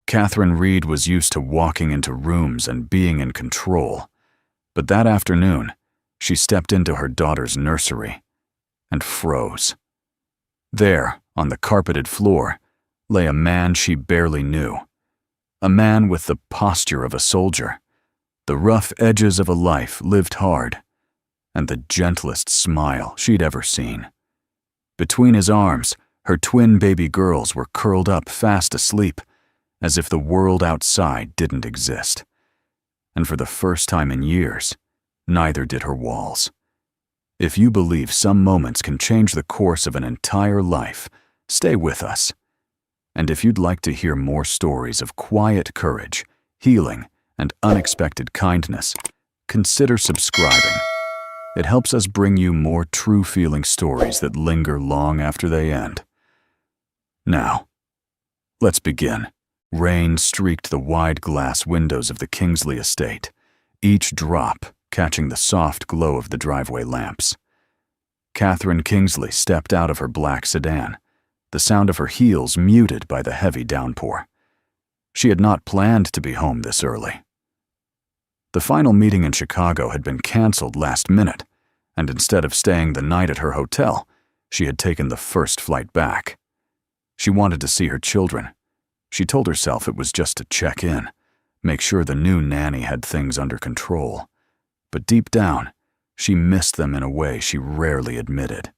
Catherine Reed was used to walking into rooms and being in control, but that afternoon, she stepped into her daughter's nursery and froze. There, on the carpeted floor, lay a man she barely knew. A man with the posture of a soldier, the rough edges of a life lived hard, and the gentlest smile she'd ever seen. Between his arms, her twin baby girls were curled up fast asleep, as if the world outside didn't exist. And for the first time in years, neither did her walls. If you believe some moments can change the course of an entire life, stay with us. And if you'd like to hear more stories of quiet courage, healing, and unexpected kindness, consider subscribing. It helps us bring you more true-feeling stories that linger long after they end. Now, let's begin. Rain streaked the wide glass windows of the Kingsley estate, each drop catching the soft glow of the driveway lamps. Catherine Kingsley stepped out of her black sedan, the sound of her heels muted by the heavy downpour. She had not planned to be home this early. The final meeting in Chicago had been canceled last minute, and instead of staying the night at her hotel, she had taken the first flight back. She wanted to see her children. She told herself it was just to check in, make sure the new nanny had things under control. But deep down, she missed them in a way she rarely admitted.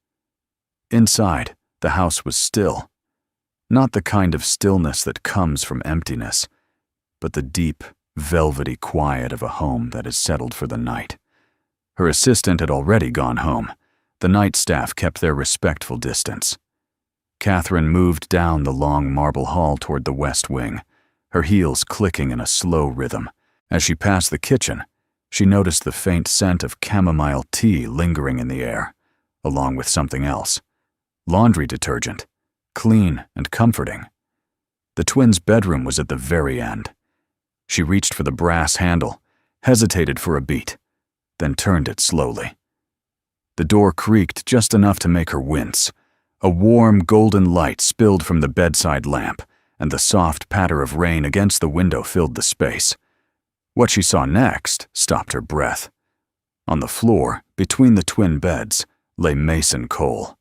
Inside, the house was still. Not the kind of stillness that comes from emptiness, but the deep, velvety quiet of a home that is settled for the night. Her assistant had already gone home. The night staff kept their respectful distance. Catherine moved down the long marble hall toward the west wing, her heels clicking in a slow rhythm. As she passed the kitchen, she noticed the faint scent of chamomile tea lingering in the air, along with something else. Laundry detergent, clean and comforting. The twins' bedroom was at the very end. She reached for the brass handle, hesitated for a beat, then turned it slowly. The door creaked just enough to make her wince. A warm, golden light spilled from the bedside lamp, and the soft patter of rain against the window filled the space. What she saw next stopped her breath. On the floor, between the twin beds, lay Mason Cole.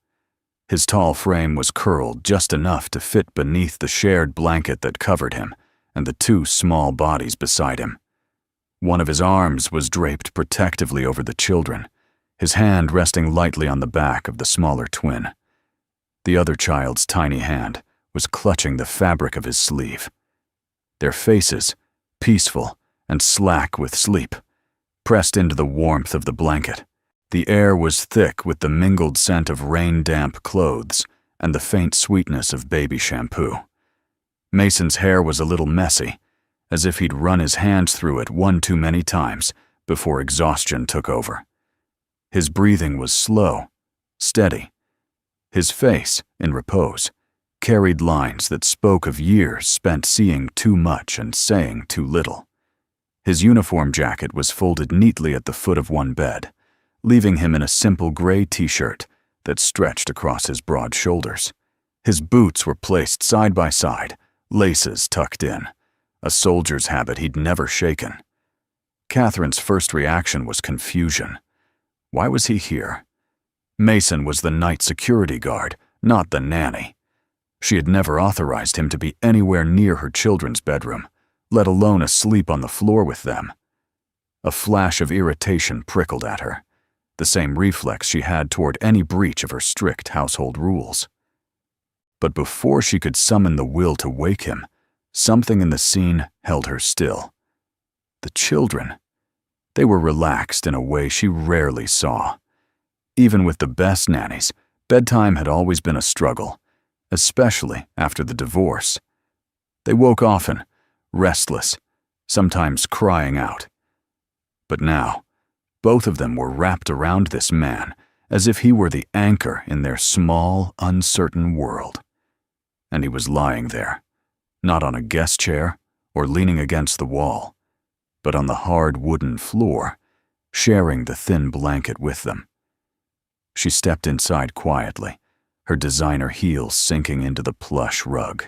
His tall frame was curled just enough to fit beneath the shared blanket that covered him and the two small bodies beside him. One of his arms was draped protectively over the children, his hand resting lightly on the back of the smaller twin. The other child's tiny hand was clutching the fabric of his sleeve. Their faces, peaceful and slack with sleep, pressed into the warmth of the blanket. The air was thick with the mingled scent of rain-damp clothes and the faint sweetness of baby shampoo. Mason's hair was a little messy, as if he'd run his hands through it one too many times before exhaustion took over. His breathing was slow, steady. His face, in repose, carried lines that spoke of years spent seeing too much and saying too little. His uniform jacket was folded neatly at the foot of one bed, leaving him in a simple gray t-shirt that stretched across his broad shoulders. His boots were placed side by side, laces tucked in, a soldier's habit he'd never shaken. Catherine's first reaction was confusion. Why was he here? Mason was the night security guard, not the nanny. She had never authorized him to be anywhere near her children's bedroom, let alone asleep on the floor with them. A flash of irritation prickled at her, the same reflex she had toward any breach of her strict household rules. But before she could summon the will to wake him, something in the scene held her still. The children. They were relaxed in a way she rarely saw. Even with the best nannies, bedtime had always been a struggle, especially after the divorce. They woke often, restless, sometimes crying out. But now, both of them were wrapped around this man as if he were the anchor in their small, uncertain world. And he was lying there, not on a guest chair or leaning against the wall, but on the hard wooden floor, sharing the thin blanket with them. She stepped inside quietly, her designer heels sinking into the plush rug.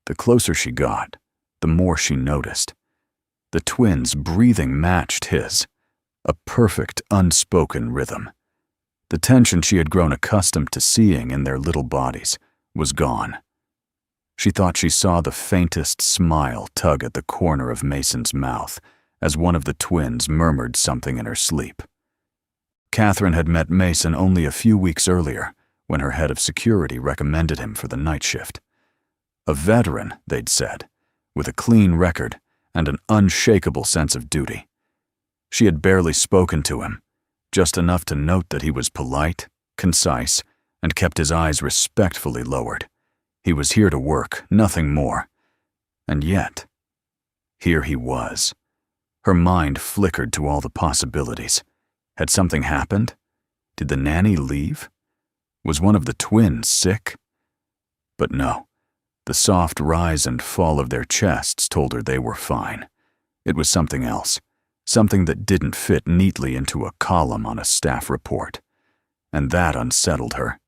The closer she got, the more she noticed. The twins' breathing matched his, a perfect, unspoken rhythm. The tension she had grown accustomed to seeing in their little bodies was gone. She thought she saw the faintest smile tug at the corner of Mason's mouth as one of the twins murmured something in her sleep. Catherine had met Mason only a few weeks earlier when her head of security recommended him for the night shift. A veteran, they'd said, with a clean record and an unshakable sense of duty. She had barely spoken to him, just enough to note that he was polite, concise, and kept his eyes respectfully lowered. He was here to work, nothing more. And yet, here he was. Her mind flickered to all the possibilities. Had something happened? Did the nanny leave? Was one of the twins sick? But no. The soft rise and fall of their chests told her they were fine. It was something else, something that didn't fit neatly into a column on a staff report. And that unsettled her.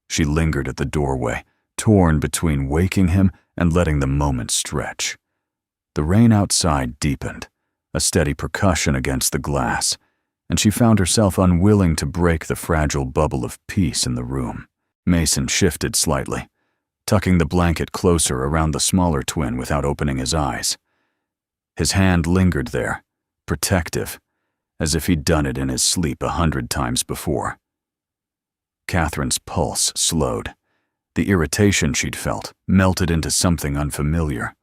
She lingered at the doorway, torn between waking him and letting the moment stretch. The rain outside deepened, a steady percussion against the glass, and she found herself unwilling to break the fragile bubble of peace in the room. Mason shifted slightly, tucking the blanket closer around the smaller twin without opening his eyes. His hand lingered there, protective, as if he'd done it in his sleep 100 times before. Catherine's pulse slowed. The irritation she'd felt melted into something unfamiliar.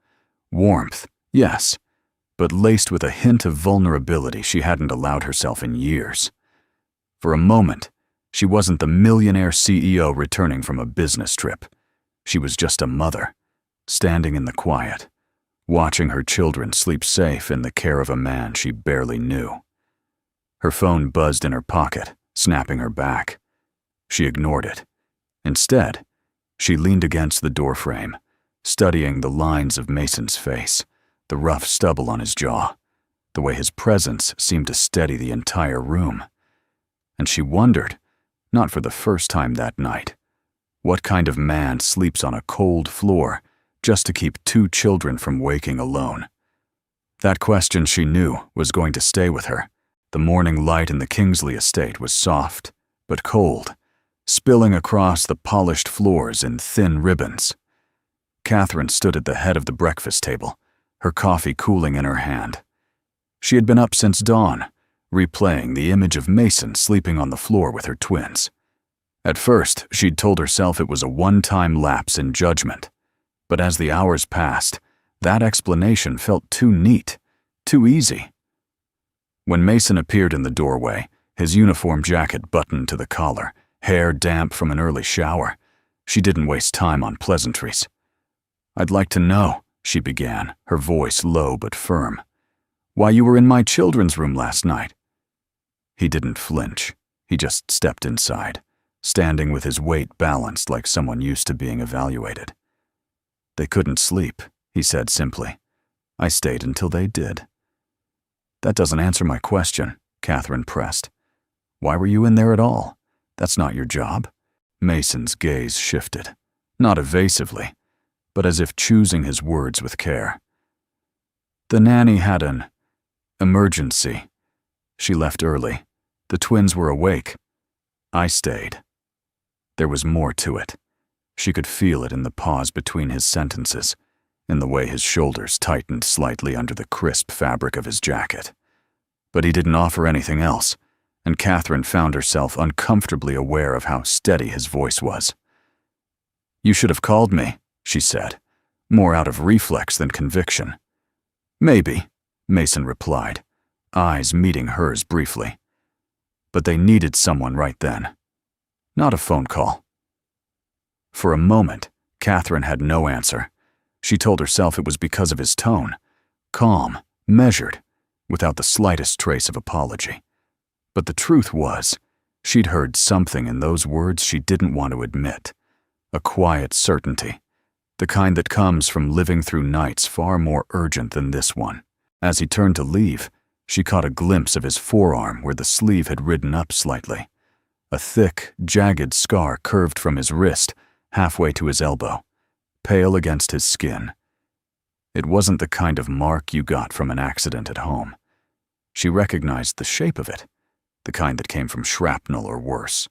Warmth, yes, but laced with a hint of vulnerability she hadn't allowed herself in years. For a moment, she wasn't the millionaire CEO returning from a business trip. She was just a mother, standing in the quiet, watching her children sleep safe in the care of a man she barely knew. Her phone buzzed in her pocket, snapping her back. She ignored it. Instead, she leaned against the doorframe, studying the lines of Mason's face, the rough stubble on his jaw, the way his presence seemed to steady the entire room. And she wondered, not for the first time that night, what kind of man sleeps on a cold floor just to keep 2 children from waking alone? That question, she knew, was going to stay with her. The morning light in the Kingsley estate was soft, but cold, spilling across the polished floors in thin ribbons. Catherine stood at the head of the breakfast table, her coffee cooling in her hand. She had been up since dawn, replaying the image of Mason sleeping on the floor with her twins. At first, she'd told herself it was a one-time lapse in judgment. But as the hours passed, that explanation felt too neat, too easy. When Mason appeared in the doorway, his uniform jacket buttoned to the collar, hair damp from an early shower, she didn't waste time on pleasantries. "I'd like to know," she began, her voice low but firm, "why you were in my children's room last night." He didn't flinch. He just stepped inside, standing with his weight balanced like someone used to being evaluated. "They couldn't sleep," he said simply. "I stayed until they did." "That doesn't answer my question," Catherine pressed. "Why were you in there at all? That's not your job." Mason's gaze shifted, not evasively, but as if choosing his words with care. "The nanny had an emergency. She left early. The twins were awake. I stayed." There was more to it. She could feel it in the pause between his sentences, in the way his shoulders tightened slightly under the crisp fabric of his jacket. But he didn't offer anything else, and Catherine found herself uncomfortably aware of how steady his voice was. "You should have called me," she said, more out of reflex than conviction. "Maybe," Mason replied, eyes meeting hers briefly. But they needed someone right then. Not a phone call. For a moment, Catherine had no answer. She told herself it was because of his tone, calm, measured, without the slightest trace of apology. But the truth was, she'd heard something in those words she didn't want to admit. A quiet certainty, the kind that comes from living through nights far more urgent than this one. As he turned to leave, she caught a glimpse of his forearm where the sleeve had ridden up slightly. A thick, jagged scar curved from his wrist halfway to his elbow, pale against his skin. It wasn't the kind of mark you got from an accident at home. She recognized the shape of it, the kind that came from shrapnel or worse.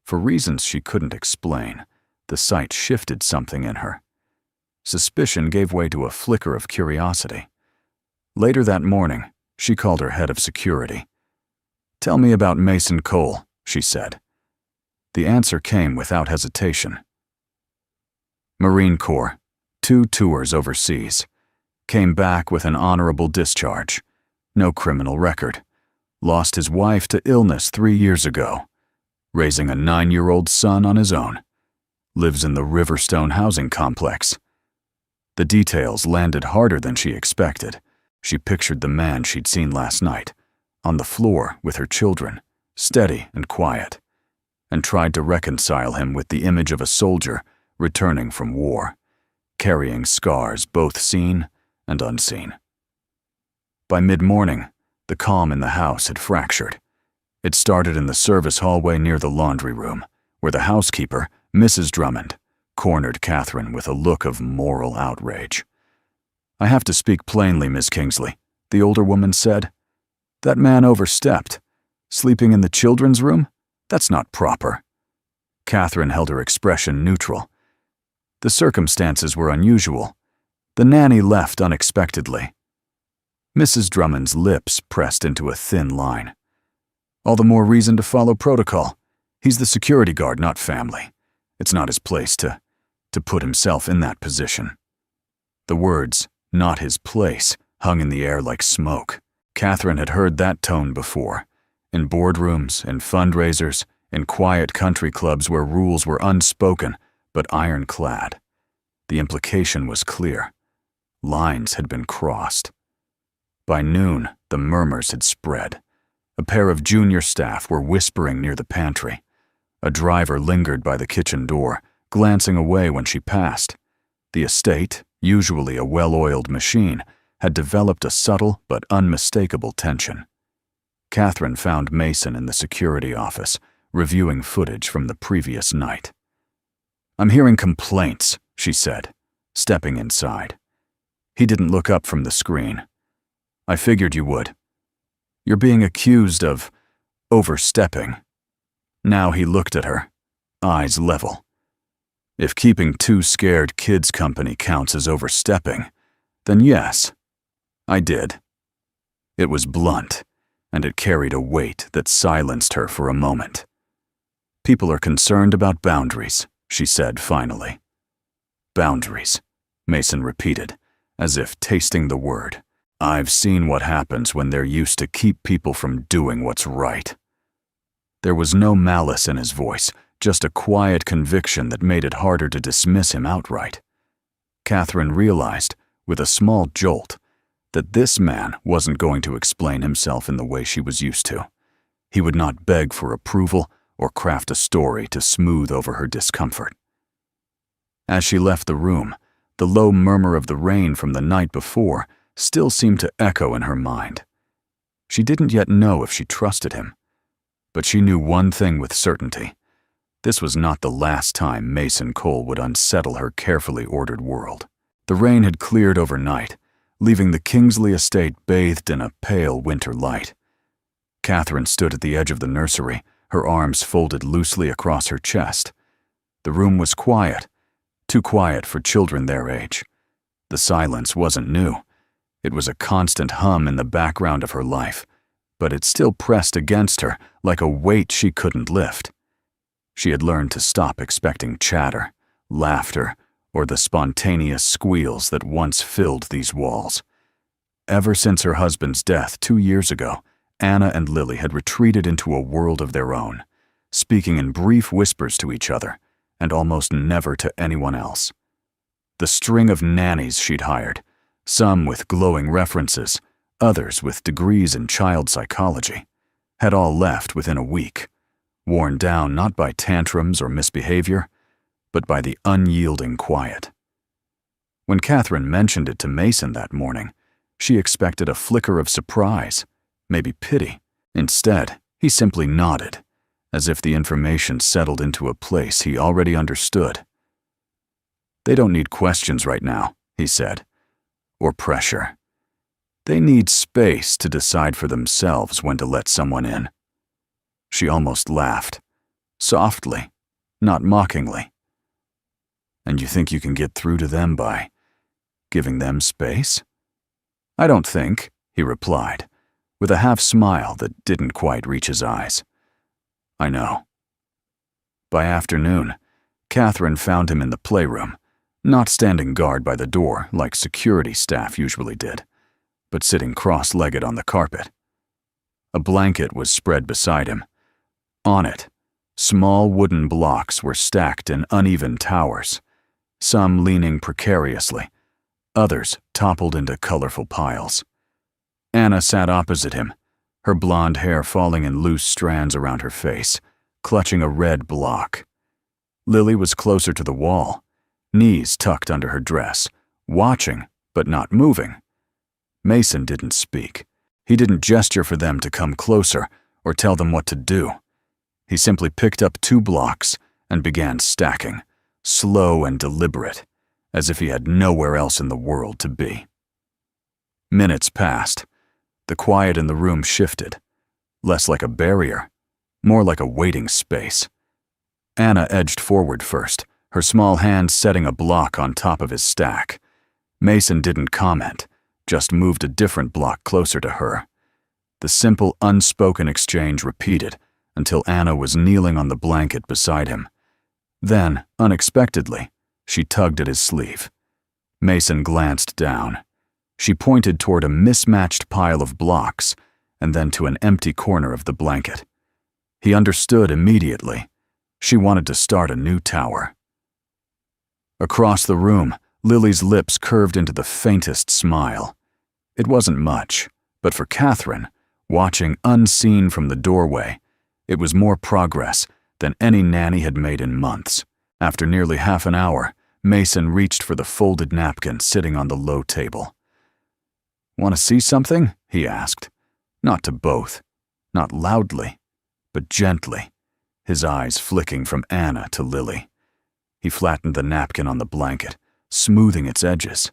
For reasons she couldn't explain, the sight shifted something in her. Suspicion gave way to a flicker of curiosity. Later that morning, she called her head of security. "Tell me about Mason Cole," she said. The answer came without hesitation. Marine Corps, 2 tours overseas. Came back with an honorable discharge. No criminal record. Lost his wife to illness 3 years ago. Raising a 9-year-old son on his own. Lives in the Riverstone housing complex. The details landed harder than she expected. She pictured the man she'd seen last night, on the floor with her children, steady and quiet, and tried to reconcile him with the image of a soldier returning from war, carrying scars both seen and unseen. By mid-morning, the calm in the house had fractured. It started in the service hallway near the laundry room, where the housekeeper, Mrs. Drummond, cornered Catherine with a look of moral outrage. "I have to speak plainly, Miss Kingsley," the older woman said. "That man overstepped. Sleeping in the children's room? That's not proper." Catherine held her expression neutral. The circumstances were unusual. The nanny left unexpectedly. Mrs. Drummond's lips pressed into a thin line. "All the more reason to follow protocol. He's the security guard, not family. It's not his place to put himself in that position." The words, "not his place," hung in the air like smoke. Catherine had heard that tone before, in boardrooms, in fundraisers, in quiet country clubs where rules were unspoken but ironclad. The implication was clear. Lines had been crossed. By noon, the murmurs had spread. A pair of junior staff were whispering near the pantry. A driver lingered by the kitchen door, glancing away when she passed. The estate, usually a well-oiled machine, had developed a subtle but unmistakable tension. Catherine found Mason in the security office, reviewing footage from the previous night. "I'm hearing complaints," she said, stepping inside. He didn't look up from the screen. "I figured you would. You're being accused of overstepping." Now he looked at her, eyes level. "If keeping 2 scared kids company counts as overstepping, then yes, I did." It was blunt, and it carried a weight that silenced her for a moment. "People are concerned about boundaries," she said finally. "Boundaries," Mason repeated, as if tasting the word. "I've seen what happens when they're used to keep people from doing what's right." There was no malice in his voice, just a quiet conviction that made it harder to dismiss him outright. Catherine realized, with a small jolt, that this man wasn't going to explain himself in the way she was used to. He would not beg for approval or craft a story to smooth over her discomfort. As she left the room, the low murmur of the rain from the night before still seemed to echo in her mind. She didn't yet know if she trusted him, but she knew one thing with certainty. This was not the last time Mason Cole would unsettle her carefully ordered world. The rain had cleared overnight, leaving the Kingsley estate bathed in a pale winter light. Catherine stood at the edge of the nursery, her arms folded loosely across her chest. The room was quiet, too quiet for children their age. The silence wasn't new. It was a constant hum in the background of her life, but it still pressed against her like a weight she couldn't lift. She had learned to stop expecting chatter, laughter, or the spontaneous squeals that once filled these walls. Ever since her husband's death 2 years ago, Anna and Lily had retreated into a world of their own, speaking in brief whispers to each other, and almost never to anyone else. The string of nannies she'd hired, some with glowing references, others with degrees in child psychology, had all left within a week, worn down not by tantrums or misbehavior, but by the unyielding quiet. When Catherine mentioned it to Mason that morning, she expected a flicker of surprise, maybe pity. Instead, he simply nodded, as if the information settled into a place he already understood. "They don't need questions right now," he said. or pressure. They need space to decide for themselves when to let someone in. She almost laughed, softly, not mockingly. And you think you can get through to them by giving them space? I don't think, he replied, with a half-smile that didn't quite reach his eyes. I know. By afternoon, Catherine found him in the playroom, not standing guard by the door like security staff usually did, but sitting cross-legged on the carpet. A blanket was spread beside him. On it, small wooden blocks were stacked in uneven towers, some leaning precariously, others toppled into colorful piles. Anna sat opposite him, her blonde hair falling in loose strands around her face, clutching a red block. Lily was closer to the wall, knees tucked under her dress, watching but not moving. Mason didn't speak. He didn't gesture for them to come closer or tell them what to do. He simply picked up 2 blocks and began stacking, slow and deliberate, as if he had nowhere else in the world to be. Minutes passed. The quiet in the room shifted, less like a barrier, more like a waiting space. Anna edged forward first, her small hand setting a block on top of his stack. Mason didn't comment, just moved a different block closer to her. The simple, unspoken exchange repeated until Anna was kneeling on the blanket beside him. Then, unexpectedly, she tugged at his sleeve. Mason glanced down. She pointed toward a mismatched pile of blocks and then to an empty corner of the blanket. He understood immediately. She wanted to start a new tower. Across the room, Lily's lips curved into the faintest smile. It wasn't much, but for Catherine, watching unseen from the doorway, it was more progress than any nanny had made in months. After nearly half an hour, Mason reached for the folded napkin sitting on the low table. "Want to see something?" he asked. Not to both, not loudly, but gently, his eyes flicking from Anna to Lily. He flattened the napkin on the blanket, smoothing its edges.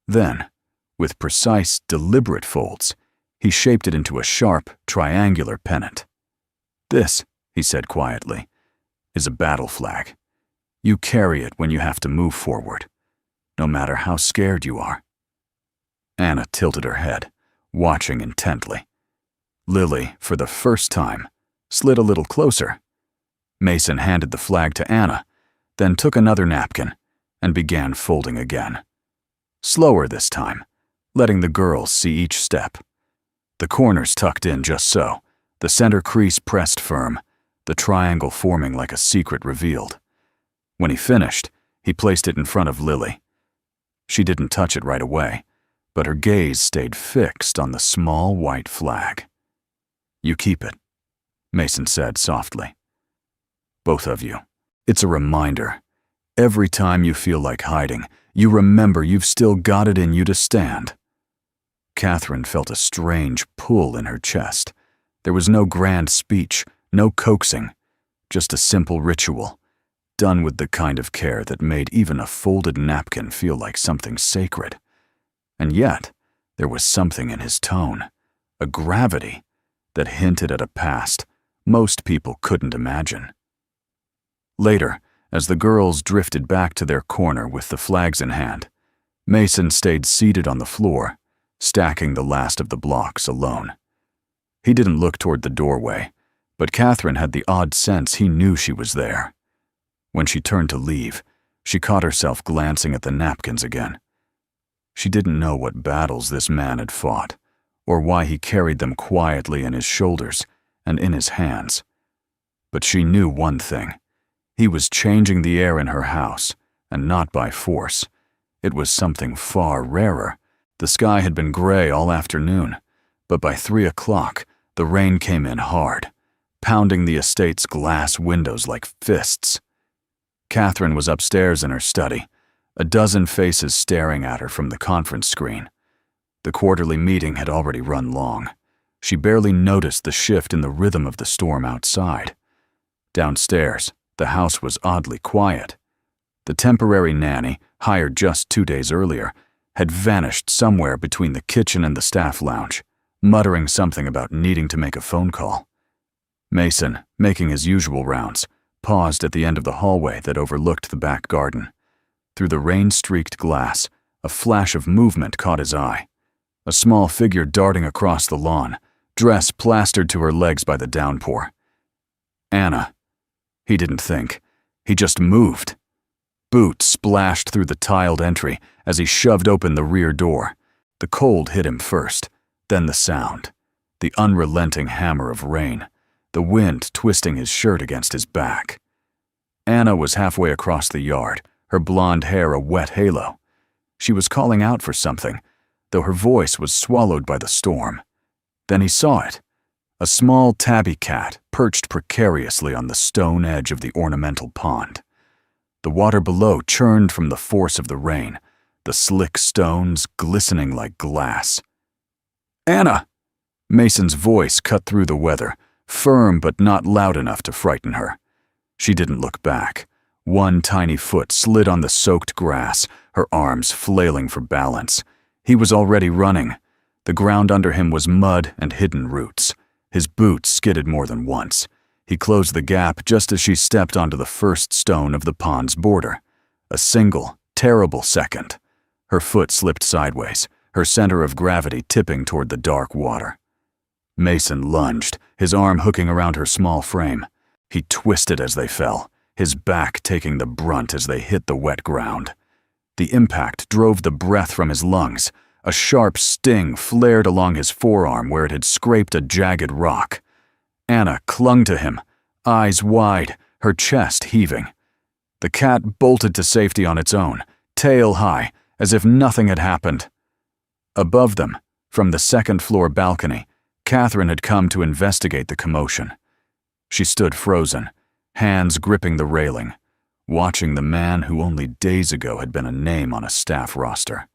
Then, with precise, deliberate folds, he shaped it into a sharp, triangular pennant. "This," he said quietly, "is a battle flag. You carry it when you have to move forward, no matter how scared you are." Anna tilted her head, watching intently. Lily, for the first time, slid a little closer. Mason handed the flag to Anna, then took another napkin and began folding again. Slower this time, letting the girls see each step. The corners tucked in just so, the center crease pressed firm, the triangle forming like a secret revealed. When he finished, he placed it in front of Lily. She didn't touch it right away, but her gaze stayed fixed on the small white flag. "You keep it," Mason said softly. "Both of you. It's a reminder. Every time you feel like hiding, you remember you've still got it in you to stand." Catherine felt a strange pull in her chest. There was no grand speech, no coaxing, just a simple ritual, done with the kind of care that made even a folded napkin feel like something sacred. And yet, there was something in his tone, a gravity, that hinted at a past most people couldn't imagine. Later, as the girls drifted back to their corner with the flags in hand, Mason stayed seated on the floor, stacking the last of the blocks alone. He didn't look toward the doorway, but Catherine had the odd sense he knew she was there. When she turned to leave, she caught herself glancing at the napkins again. She didn't know what battles this man had fought, or why he carried them quietly in his shoulders and in his hands. But she knew one thing. He was changing the air in her house, and not by force. It was something far rarer. The sky had been gray all afternoon, but by 3 o'clock, the rain came in hard, pounding the estate's glass windows like fists. Catherine was upstairs in her study, a dozen faces staring at her from the conference screen. The quarterly meeting had already run long. She barely noticed the shift in the rhythm of the storm outside. Downstairs, the house was oddly quiet. The temporary nanny, hired just 2 days earlier, had vanished somewhere between the kitchen and the staff lounge, muttering something about needing to make a phone call. Mason, making his usual rounds, paused at the end of the hallway that overlooked the back garden. Through the rain-streaked glass, a flash of movement caught his eye. A small figure darting across the lawn, dress plastered to her legs by the downpour. Anna. He didn't think. He just moved. Boots splashed through the tiled entry as he shoved open the rear door. The cold hit him first, then the sound. The unrelenting hammer of rain, the wind twisting his shirt against his back. Anna was halfway across the yard, her blonde hair a wet halo. She was calling out for something, though her voice was swallowed by the storm. Then he saw it. A small tabby cat perched precariously on the stone edge of the ornamental pond. The water below churned from the force of the rain, the slick stones glistening like glass. "Anna!" Mason's voice cut through the weather, firm but not loud enough to frighten her. She didn't look back. One tiny foot slid on the soaked grass, her arms flailing for balance. He was already running. The ground under him was mud and hidden roots. His boots skidded more than once. He closed the gap just as she stepped onto the first stone of the pond's border. A single, terrible second. Her foot slipped sideways, her center of gravity tipping toward the dark water. Mason lunged, his arm hooking around her small frame. He twisted as they fell, his back taking the brunt as they hit the wet ground. The impact drove the breath from his lungs. A sharp sting flared along his forearm where it had scraped a jagged rock. Anna clung to him, eyes wide, her chest heaving. The cat bolted to safety on its own, tail high, as if nothing had happened. Above them, from the second-floor balcony, Catherine had come to investigate the commotion. She stood frozen, hands gripping the railing, watching the man who only days ago had been a name on a staff roster.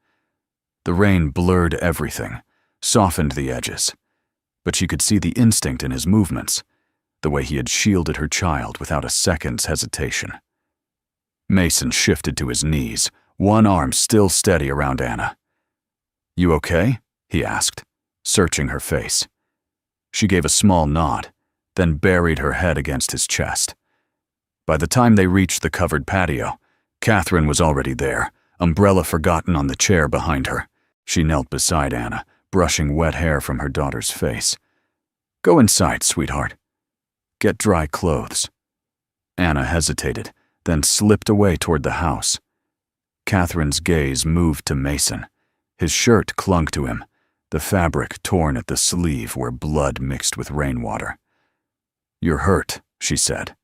The rain blurred everything, softened the edges, but she could see the instinct in his movements, the way he had shielded her child without a second's hesitation. Mason shifted to his knees, one arm still steady around Anna. "You okay?" he asked, searching her face. She gave a small nod, then buried her head against his chest. By the time they reached the covered patio, Catherine was already there, umbrella forgotten on the chair behind her. She knelt beside Anna, brushing wet hair from her daughter's face. "Go inside, sweetheart. Get dry clothes." Anna hesitated, then slipped away toward the house. Catherine's gaze moved to Mason. His shirt clung to him, the fabric torn at the sleeve where blood mixed with rainwater. "You're hurt," she said.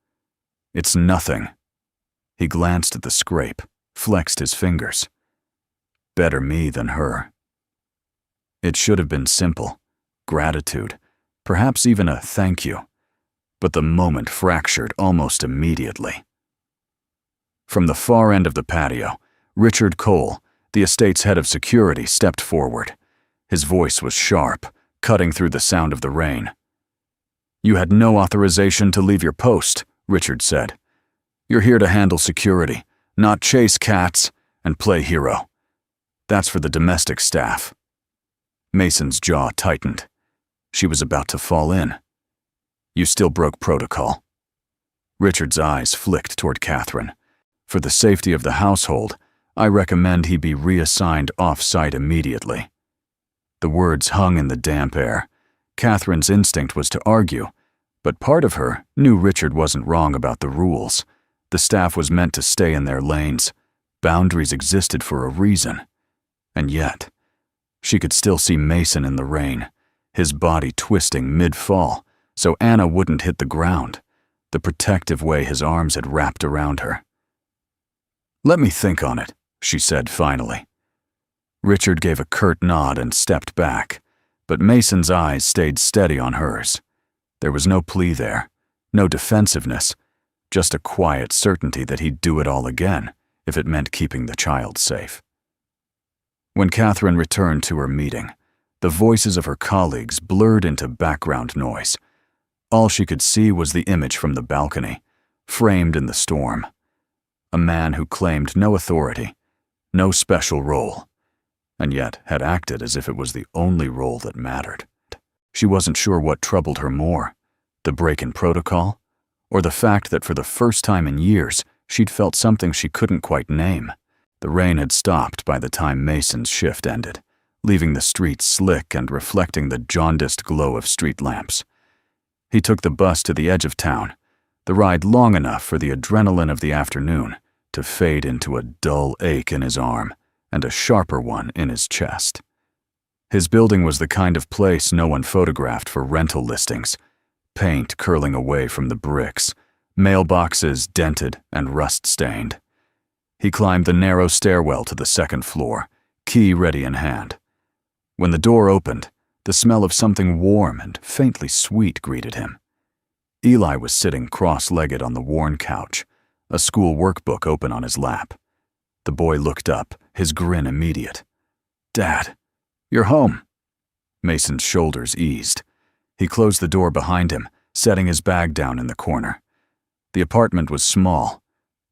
"It's nothing." He glanced at the scrape, flexed his fingers. Better me than her. It should have been simple, gratitude, perhaps even a thank you, but the moment fractured almost immediately. From the far end of the patio, Richard Cole, the estate's head of security, stepped forward. His voice was sharp, cutting through the sound of the rain. "You had no authorization to leave your post," Richard said. "You're here to handle security, not chase cats and play hero. That's for the domestic staff." Mason's jaw tightened. She was about to fall in. "You still broke protocol." Richard's eyes flicked toward Catherine. "For the safety of the household, I recommend he be reassigned off-site immediately." The words hung in the damp air. Catherine's instinct was to argue, but part of her knew Richard wasn't wrong about the rules. The staff was meant to stay in their lanes. Boundaries existed for a reason. And yet, she could still see Mason in the rain, his body twisting mid-fall, so Anna wouldn't hit the ground, the protective way his arms had wrapped around her. "Let me think on it," she said finally. Richard gave a curt nod and stepped back, but Mason's eyes stayed steady on hers. There was no plea there, no defensiveness, just a quiet certainty that he'd do it all again if it meant keeping the child safe. When Catherine returned to her meeting, the voices of her colleagues blurred into background noise. All she could see was the image from the balcony, framed in the storm. A man who claimed no authority, no special role, and yet had acted as if it was the only role that mattered. She wasn't sure what troubled her more, the break in protocol, or the fact that for the first time in years, she'd felt something she couldn't quite name. The rain had stopped by the time Mason's shift ended, leaving the streets slick and reflecting the jaundiced glow of street lamps. He took the bus to the edge of town, the ride long enough for the adrenaline of the afternoon to fade into a dull ache in his arm and a sharper one in his chest. His building was the kind of place no one photographed for rental listings, paint curling away from the bricks, mailboxes dented and rust-stained. He climbed the narrow stairwell to the second floor, key ready in hand. When the door opened, the smell of something warm and faintly sweet greeted him. Eli was sitting cross-legged on the worn couch, a school workbook open on his lap. The boy looked up, his grin immediate. "Dad, you're home." Mason's shoulders eased. He closed the door behind him, setting his bag down in the corner. The apartment was small.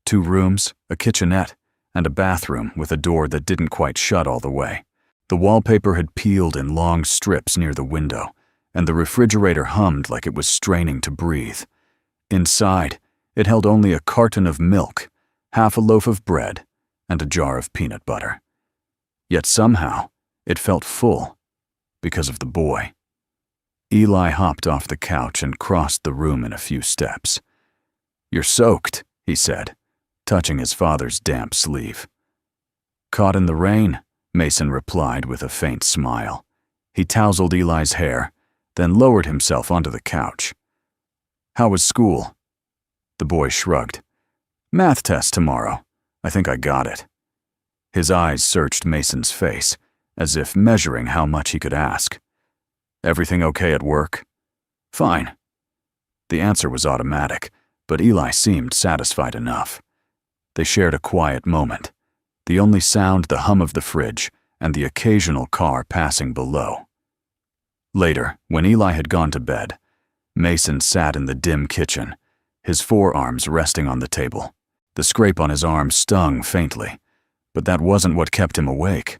2 rooms, a kitchenette, and a bathroom with a door that didn't quite shut all the way. The wallpaper had peeled in long strips near the window, and the refrigerator hummed like it was straining to breathe. Inside, it held only a carton of milk, half a loaf of bread, and a jar of peanut butter. Yet somehow, it felt full, because of the boy. Eli hopped off the couch and crossed the room in a few steps. "You're soaked," he said, touching his father's damp sleeve. "Caught in the rain," Mason replied with a faint smile. He tousled Eli's hair, then lowered himself onto the couch. "How was school?" The boy shrugged. "Math test tomorrow. I think I got it." His eyes searched Mason's face, as if measuring how much he could ask. "Everything okay at work?" "Fine." The answer was automatic, but Eli seemed satisfied enough. They shared a quiet moment, the only sound the hum of the fridge and the occasional car passing below. Later, when Eli had gone to bed, Mason sat in the dim kitchen, his forearms resting on the table. The scrape on his arm stung faintly, but that wasn't what kept him awake.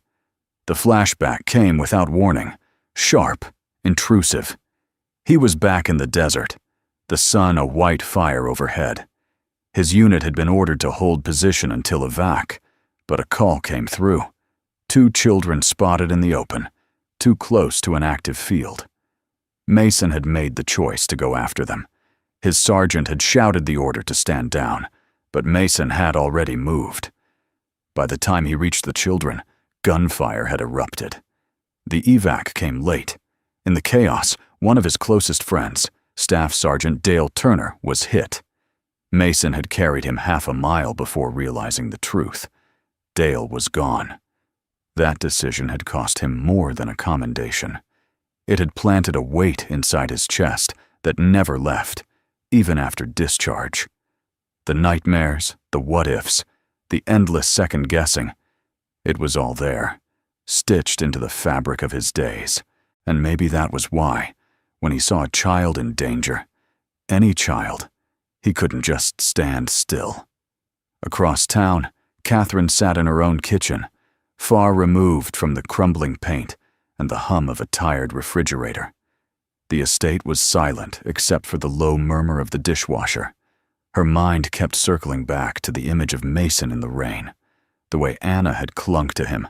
The flashback came without warning, sharp, intrusive. He was back in the desert, the sun a white fire overhead. His unit had been ordered to hold position until evac, but a call came through. 2 children spotted in the open, too close to an active field. Mason had made the choice to go after them. His sergeant had shouted the order to stand down, but Mason had already moved. By the time he reached the children, gunfire had erupted. The evac came late. In the chaos, one of his closest friends, Staff Sergeant Dale Turner, was hit. Mason had carried him half a mile before realizing the truth. Dale was gone. That decision had cost him more than a commendation. It had planted a weight inside his chest that never left, even after discharge. The nightmares, the what-ifs, the endless second-guessing. It was all there, stitched into the fabric of his days. And maybe that was why, when he saw a child in danger, any child, he couldn't just stand still. Across town, Catherine sat in her own kitchen, far removed from the crumbling paint and the hum of a tired refrigerator. The estate was silent except for the low murmur of the dishwasher. Her mind kept circling back to the image of Mason in the rain, the way Anna had clung to him,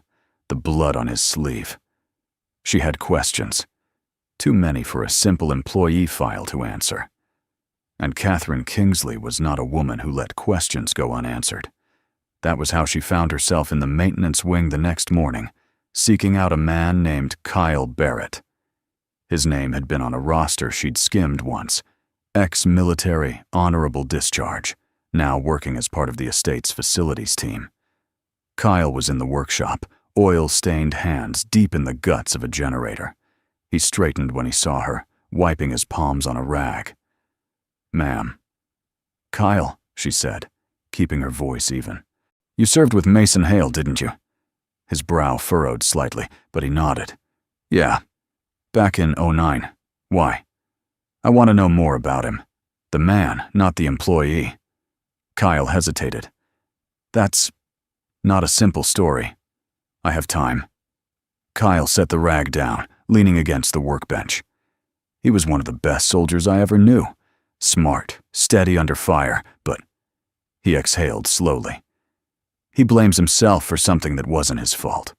the blood on his sleeve. She had questions, too many for a simple employee file to answer. And Catherine Kingsley was not a woman who let questions go unanswered. That was how she found herself in the maintenance wing the next morning, seeking out a man named Kyle Barrett. His name had been on a roster she'd skimmed once, ex-military, honorable discharge, now working as part of the estate's facilities team. Kyle was in the workshop, oil-stained hands deep in the guts of a generator. He straightened when he saw her, wiping his palms on a rag. "Ma'am." "Kyle," she said, keeping her voice even. "You served with Mason Hale, didn't you?" His brow furrowed slightly, but he nodded. "Yeah. Back in '09. Why?" "I want to know more about him. The man, not the employee." Kyle hesitated. "That's not a simple story. I have time." Kyle set the rag down, leaning against the workbench. He was one of the best soldiers I ever knew. Smart, steady under fire, but he exhaled slowly. He blames himself for something that wasn't his fault.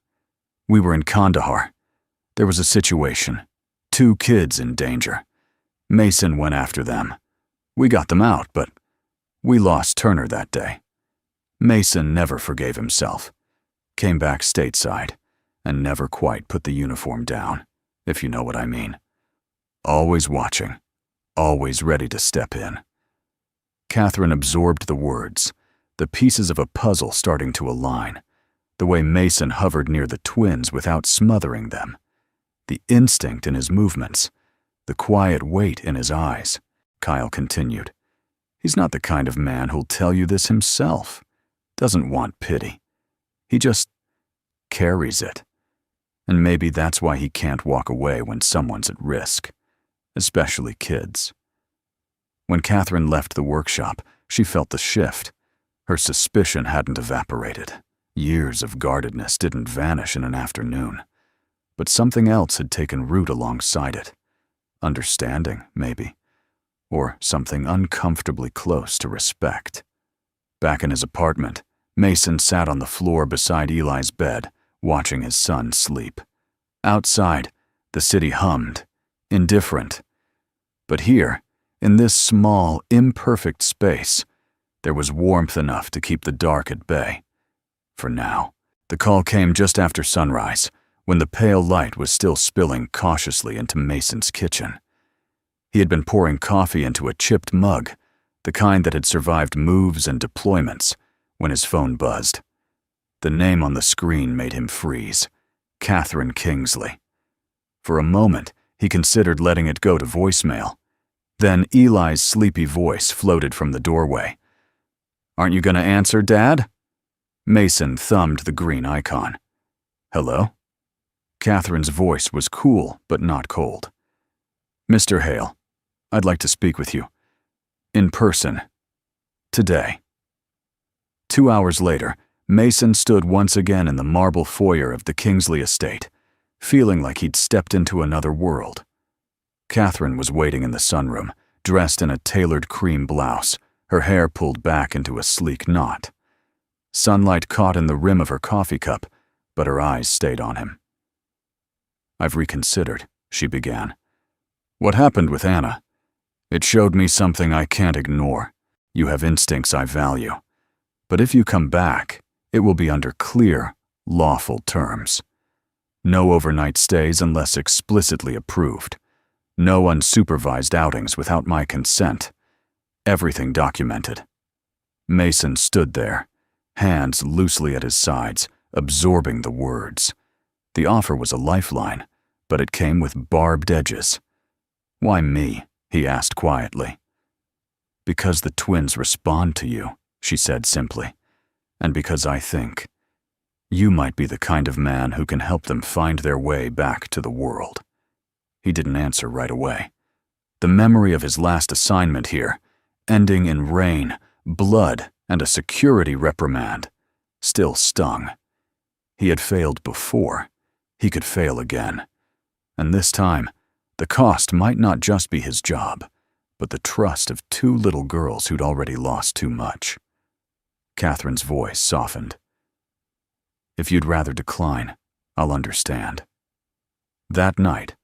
We were in Kandahar. There was a situation. 2 kids in danger. Mason went after them. We got them out, but we lost Turner that day. Mason never forgave himself. Came back stateside, and never quite put the uniform down, if you know what I mean. Always watching, always ready to step in. Catherine absorbed the words, the pieces of a puzzle starting to align, the way Mason hovered near the twins without smothering them, the instinct in his movements, the quiet weight in his eyes. Kyle continued. He's not the kind of man who'll tell you this himself. Doesn't want pity. He just carries it. And maybe that's why he can't walk away when someone's at risk, especially kids. When Catherine left the workshop, she felt the shift. Her suspicion hadn't evaporated. Years of guardedness didn't vanish in an afternoon. But something else had taken root alongside it. Understanding, maybe. Or something uncomfortably close to respect. Back in his apartment, Mason sat on the floor beside Eli's bed, watching his son sleep. Outside, the city hummed, indifferent. But here, in this small, imperfect space, there was warmth enough to keep the dark at bay. For now, the call came just after sunrise, when the pale light was still spilling cautiously into Mason's kitchen. He had been pouring coffee into a chipped mug, the kind that had survived moves and deployments, when his phone buzzed. The name on the screen made him freeze. Catherine Kingsley. For a moment, he considered letting it go to voicemail. Then Eli's sleepy voice floated from the doorway. "Aren't you going to answer, Dad?" Mason thumbed the green icon. "Hello?" Catherine's voice was cool, but not cold. "Mr. Hale, I'd like to speak with you. In person. Today." 2 hours later, Mason stood once again in the marble foyer of the Kingsley estate, feeling like he'd stepped into another world. Catherine was waiting in the sunroom, dressed in a tailored cream blouse, her hair pulled back into a sleek knot. Sunlight caught in the rim of her coffee cup, but her eyes stayed on him. "I've reconsidered," she began. "What happened with Anna? It showed me something I can't ignore. You have instincts I value. But if you come back, it will be under clear, lawful terms. No overnight stays unless explicitly approved. No unsupervised outings without my consent. Everything documented." Mason stood there, hands loosely at his sides, absorbing the words. The offer was a lifeline, but it came with barbed edges. "Why me?" he asked quietly. "Because the twins respond to you," she said simply, "and because I think you might be the kind of man who can help them find their way back to the world." He didn't answer right away. The memory of his last assignment here, ending in rain, blood, and a security reprimand, still stung. He had failed before. He could fail again. And this time, the cost might not just be his job, but the trust of 2 little girls who'd already lost too much. Catherine's voice softened. "If you'd rather decline, I'll understand." That night,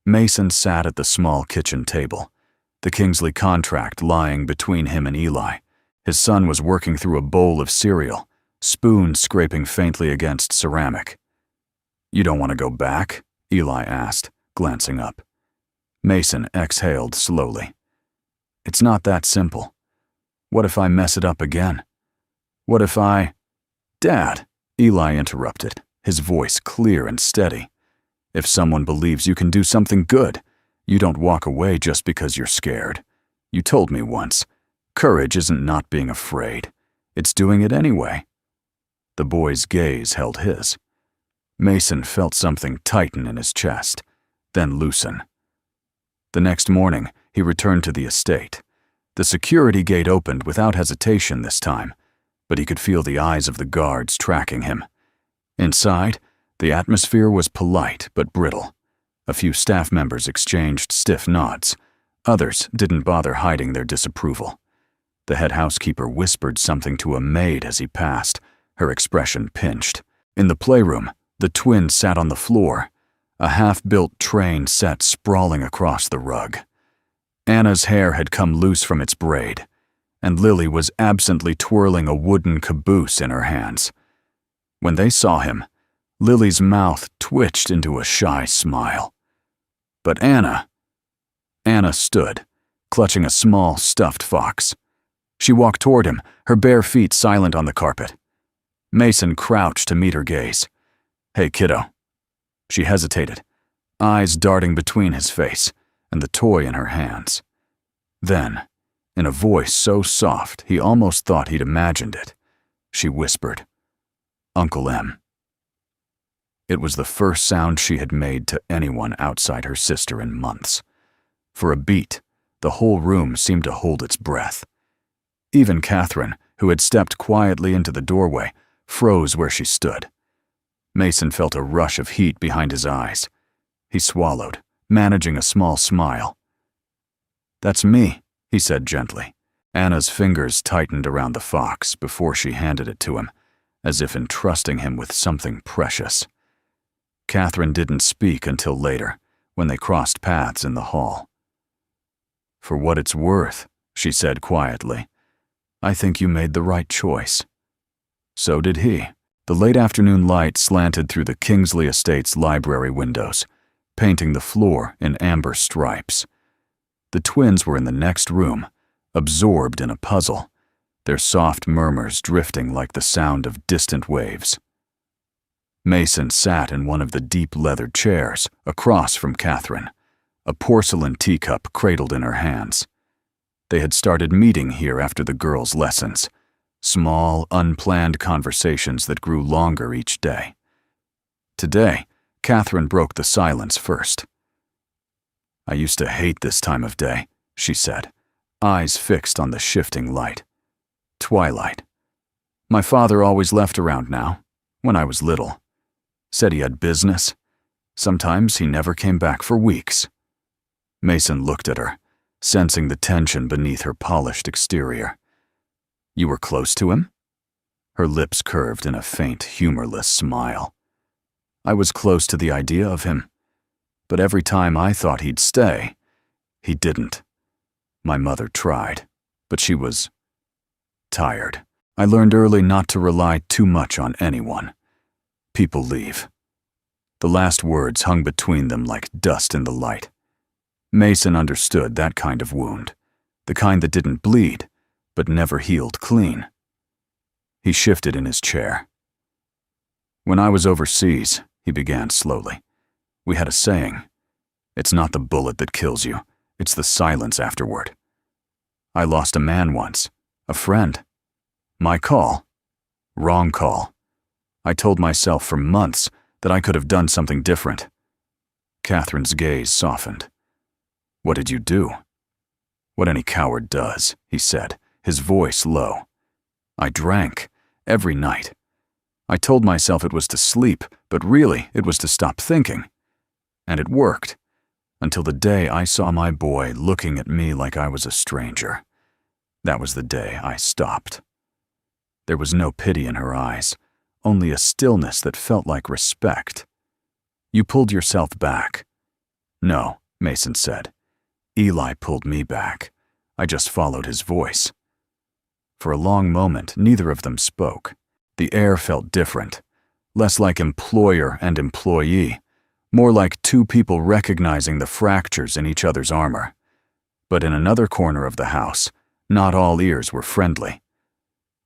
Mason sat at the small kitchen table, the Kingsley contract lying between him and Eli. His son was working through a bowl of cereal, spoon scraping faintly against ceramic. "You don't want to go back?" Eli asked, glancing up. Mason exhaled slowly. "It's not that simple. What if I mess it up again? What if I—" "Dad," Eli interrupted, his voice clear and steady. "If someone believes you can do something good, you don't walk away just because you're scared. You told me once, courage isn't not being afraid. It's doing it anyway." The boy's gaze held his. Mason felt something tighten in his chest, then loosen. The next morning, he returned to the estate. The security gate opened without hesitation this time, but he could feel the eyes of the guards tracking him. Inside, The atmosphere was polite but brittle. A few staff members exchanged stiff nods. Others didn't bother hiding their disapproval. The head housekeeper whispered something to a maid as he passed, her expression pinched. In the playroom, the twins sat on the floor, a half-built train set sprawling across the rug. Anna's hair had come loose from its braid, and Lily was absently twirling a wooden caboose in her hands. When they saw him, Lily's mouth twitched into a shy smile. But Anna stood, clutching a small stuffed fox. She walked toward him, her bare feet silent on the carpet. Mason crouched to meet her gaze. "Hey, kiddo." She hesitated, eyes darting between his face and the toy in her hands. Then, in a voice so soft he almost thought he'd imagined it, she whispered, "Uncle M." It was the first sound she had made to anyone outside her sister in months. For a beat, the whole room seemed to hold its breath. Even Catherine, who had stepped quietly into the doorway, froze where she stood. Mason felt a rush of heat behind his eyes. He swallowed, managing a small smile. "That's me," he said gently. Anna's fingers tightened around the fox before she handed it to him, as if entrusting him with something precious. Catherine didn't speak until later, when they crossed paths in the hall. "For what it's worth," she said quietly, "I think you made the right choice." So did he. The late afternoon light slanted through the Kingsley Estate's library windows, painting the floor in amber stripes. The twins were in the next room, absorbed in a puzzle, their soft murmurs drifting like the sound of distant waves. Mason sat in one of the deep leather chairs across from Catherine, a porcelain teacup cradled in her hands. They had started meeting here after the girls' lessons, small, unplanned conversations that grew longer each day. Today, Catherine broke the silence first. "I used to hate this time of day," she said, eyes fixed on the shifting light. "Twilight. My father always left around now, when I was little. Said he had business. Sometimes he never came back for weeks." Mason looked at her, sensing the tension beneath her polished exterior. "You were close to him?" Her lips curved in a faint, humorless smile. "I was close to the idea of him, but every time I thought he'd stay, he didn't. My mother tried, but she was tired. I learned early not to rely too much on anyone. People leave." The last words hung between them like dust in the light. Mason understood that kind of wound, the kind that didn't bleed, but never healed clean. He shifted in his chair. "When I was overseas," he began slowly, "we had a saying. It's not the bullet that kills you, it's the silence afterward. I lost a man once, a friend. My call. Wrong call. I told myself for months that I could have done something different." Catherine's gaze softened. "What did you do?" "What any coward does," he said, his voice low. "I drank, every night. I told myself it was to sleep, but really it was to stop thinking. And it worked, until the day I saw my boy looking at me like I was a stranger. That was the day I stopped." There was no pity in her eyes, only a stillness that felt like respect. "You pulled yourself back." "No," Mason said. "Eli pulled me back. I just followed his voice." For a long moment, neither of them spoke. The air felt different, less like employer and employee, more like two people recognizing the fractures in each other's armor. But in another corner of the house, not all ears were friendly.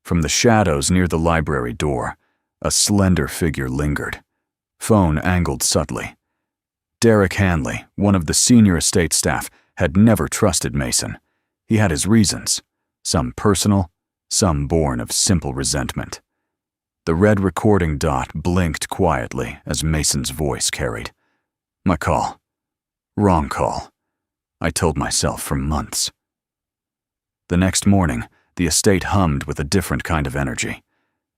From the shadows near the library door, a slender figure lingered, phone angled subtly. Derek Hanley, one of the senior estate staff, had never trusted Mason. He had his reasons, some personal, some born of simple resentment. The red recording dot blinked quietly as Mason's voice carried. "My call. Wrong call. I told myself for months." The next morning, the estate hummed with a different kind of energy.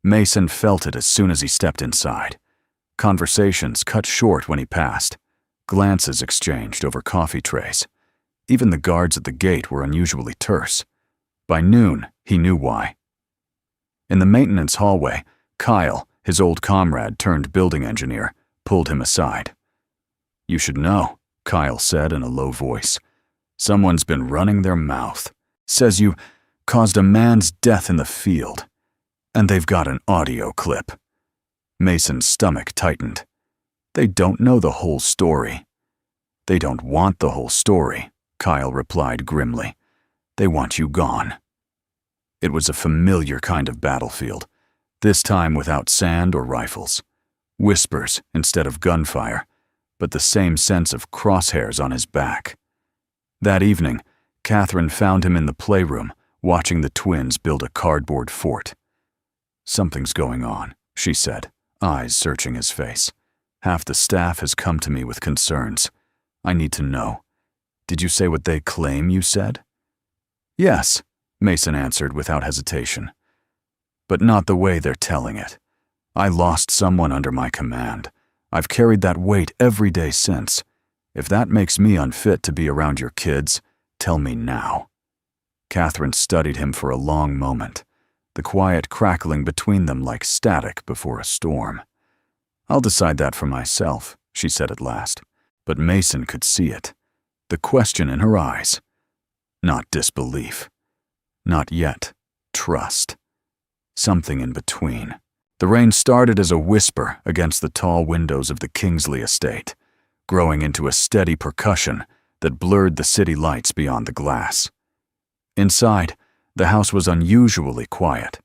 Mason felt it as soon as he stepped inside. Conversations cut short when he passed. Glances exchanged over coffee trays. Even the guards at the gate were unusually terse. By noon, he knew why. In the maintenance hallway, Kyle, his old comrade turned building engineer, pulled him aside. "You should know," Kyle said in a low voice. "Someone's been running their mouth. Says you caused a man's death in the field. And they've got an audio clip." Mason's stomach tightened. "They don't know the whole story." "They don't want the whole story," Kyle replied grimly. "They want you gone." It was a familiar kind of battlefield, this time without sand or rifles. Whispers instead of gunfire, but the same sense of crosshairs on his back. That evening, Catherine found him in the playroom, watching the twins build a cardboard fort. "Something's going on," she said, eyes searching his face. "Half the staff has come to me with concerns. I need to know. Did you say what they claim you said?" "Yes," Mason answered without hesitation. "But not the way they're telling it. I lost someone under my command. I've carried that weight every day since. If that makes me unfit to be around your kids, tell me now." Catherine studied him for a long moment, the quiet crackling between them like static before a storm. "I'll decide that for myself," she said at last, but Mason could see it. The question in her eyes. Not disbelief. Not yet trust. Something in between. The rain started as a whisper against the tall windows of the Kingsley estate, growing into a steady percussion that blurred the city lights beyond the glass. Inside, the house was unusually quiet.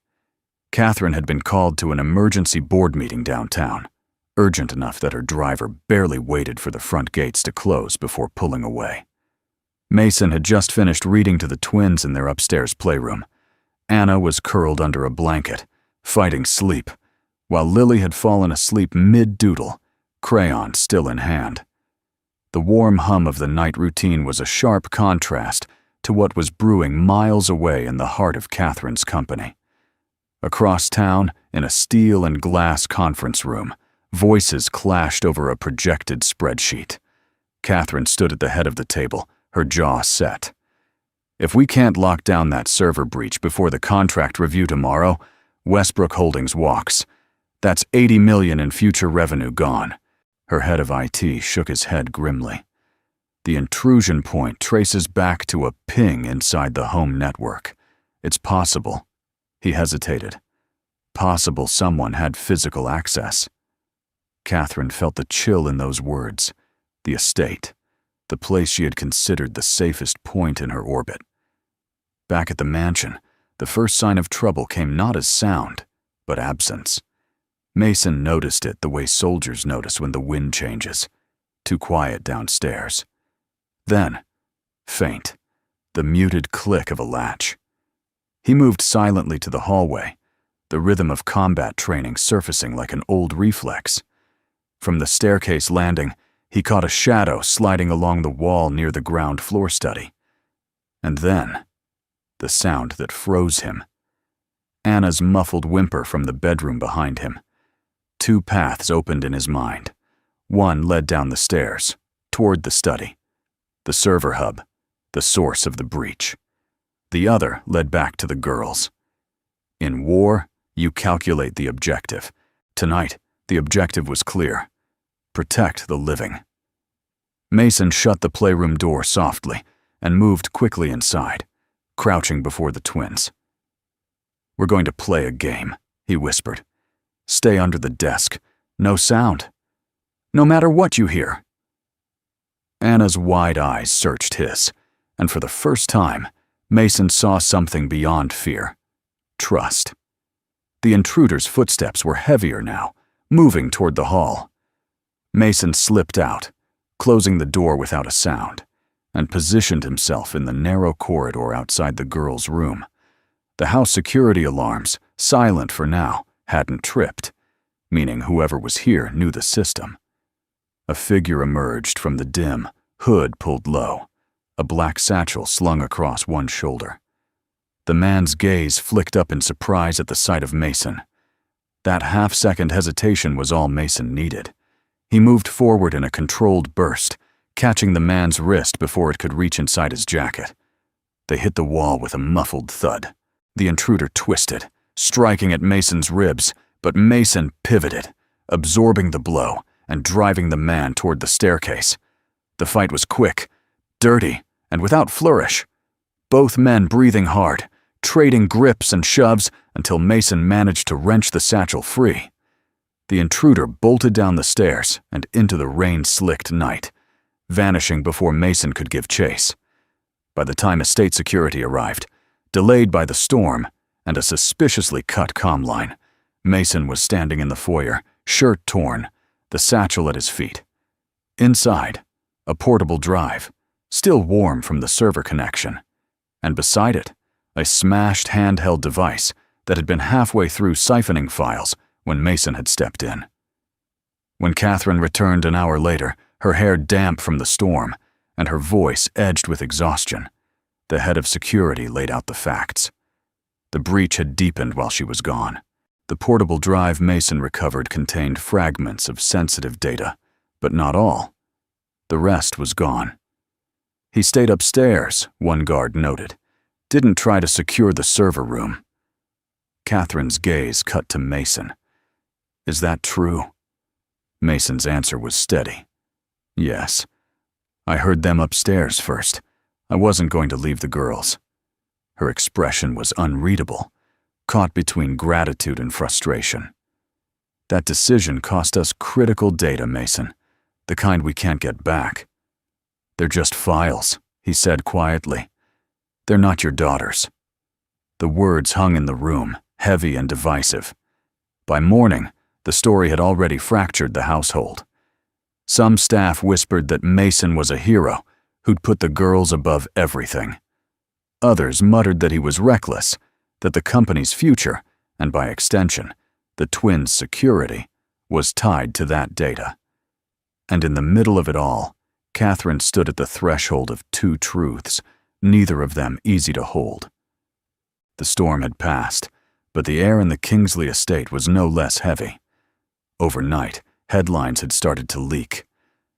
Catherine had been called to an emergency board meeting downtown, urgent enough that her driver barely waited for the front gates to close before pulling away. Mason had just finished reading to the twins in their upstairs playroom. Anna was curled under a blanket, fighting sleep, while Lily had fallen asleep mid-doodle, crayon still in hand. The warm hum of the night routine was a sharp contrast to what was brewing miles away in the heart of Catherine's company. Across town, in a steel and glass conference room, voices clashed over a projected spreadsheet. Catherine stood at the head of the table, her jaw set. "If we can't lock down that server breach before the contract review tomorrow, Westbrook Holdings walks. That's $80 million in future revenue gone." Her head of IT shook his head grimly. "The intrusion point traces back to a ping inside the home network. It's possible." He hesitated. "Possible someone had physical access." Catherine felt the chill in those words. The estate. The place she had considered the safest point in her orbit. Back at the mansion, the first sign of trouble came not as sound, but absence. Mason noticed it the way soldiers notice when the wind changes. Too quiet downstairs. Then, faint, the muted click of a latch. He moved silently to the hallway, the rhythm of combat training surfacing like an old reflex. From the staircase landing, he caught a shadow sliding along the wall near the ground floor study. And then, the sound that froze him. Anna's muffled whimper from the bedroom behind him. Two paths opened in his mind. One led down the stairs, toward the study, the server hub, the source of the breach. The other led back to the girls. In war, you calculate the objective. Tonight, the objective was clear. Protect the living. Mason shut the playroom door softly and moved quickly inside, crouching before the twins. "We're going to play a game," he whispered. "Stay under the desk. No sound. No matter what you hear." Anna's wide eyes searched his, and for the first time, Mason saw something beyond fear. Trust. The intruder's footsteps were heavier now, moving toward the hall. Mason slipped out, closing the door without a sound, and positioned himself in the narrow corridor outside the girls' room. The house security alarms, silent for now, hadn't tripped, meaning whoever was here knew the system. A figure emerged from the dim, hood pulled low, a black satchel slung across one shoulder. The man's gaze flicked up in surprise at the sight of Mason. That half-second hesitation was all Mason needed. He moved forward in a controlled burst, catching the man's wrist before it could reach inside his jacket. They hit the wall with a muffled thud. The intruder twisted, striking at Mason's ribs, but Mason pivoted, absorbing the blow and driving the man toward the staircase. The fight was quick, dirty, and without flourish. Both men breathing hard, trading grips and shoves until Mason managed to wrench the satchel free. The intruder bolted down the stairs and into the rain-slicked night, vanishing before Mason could give chase. By the time estate security arrived, delayed by the storm and a suspiciously cut comm line, Mason was standing in the foyer, shirt torn, the satchel at his feet. Inside, a portable drive, still warm from the server connection, and beside it, a smashed handheld device that had been halfway through siphoning files when Mason had stepped in. When Catherine returned an hour later, her hair damp from the storm and her voice edged with exhaustion, the head of security laid out the facts. The breach had deepened while she was gone. The portable drive Mason recovered contained fragments of sensitive data, but not all. The rest was gone. He stayed upstairs, one guard noted, didn't try to secure the server room. Catherine's gaze cut to Mason. Is that true? Mason's answer was steady. Yes. I heard them upstairs first. I wasn't going to leave the girls. Her expression was unreadable, caught between gratitude and frustration. That decision cost us critical data, Mason, the kind we can't get back. They're just files, he said quietly. They're not your daughters. The words hung in the room, heavy and divisive. By morning, the story had already fractured the household. Some staff whispered that Mason was a hero who'd put the girls above everything. Others muttered that he was reckless, that the company's future, and by extension, the twins' security, was tied to that data. And in the middle of it all, Catherine stood at the threshold of two truths, neither of them easy to hold. The storm had passed, but the air in the Kingsley estate was no less heavy. Overnight, headlines had started to leak.